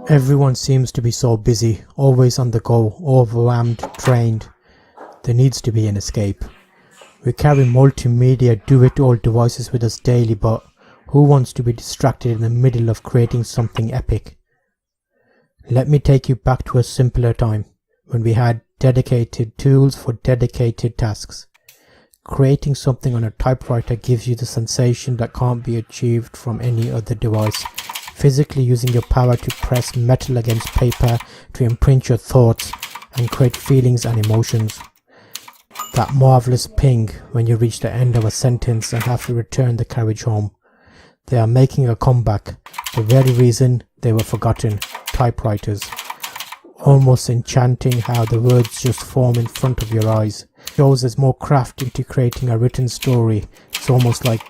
Everyone seems to be so busy, always on the go, overwhelmed, drained. There needs to be an escape. We carry multimedia do-it-all devices with us daily, but who wants to be distracted in the middle of creating something epic? Let me take you back to a simpler time, when we had dedicated tools for dedicated tasks. Creating something on a typewriter gives you the sensation that can't be achieved from any other device. Physically using your power to press metal against paper to imprint your thoughts and create feelings and emotions. That marvelous ping when you reach the end of a sentence and have to return the carriage home. They are making a comeback, the very reason they were forgotten, typewriters. Almost enchanting how the words just form in front of your eyes. Shows there's more craft into creating a written story. It's almost like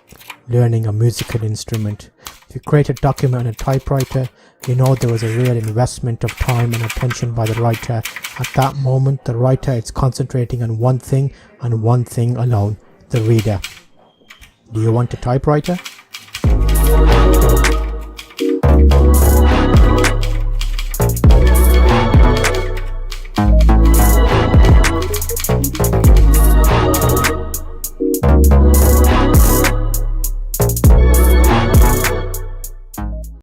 learning a musical instrument. If you create a document on a typewriter, you know there was a real investment of time and attention by the writer. At that moment, the writer is concentrating on one thing and one thing alone, the reader. Do you want a typewriter?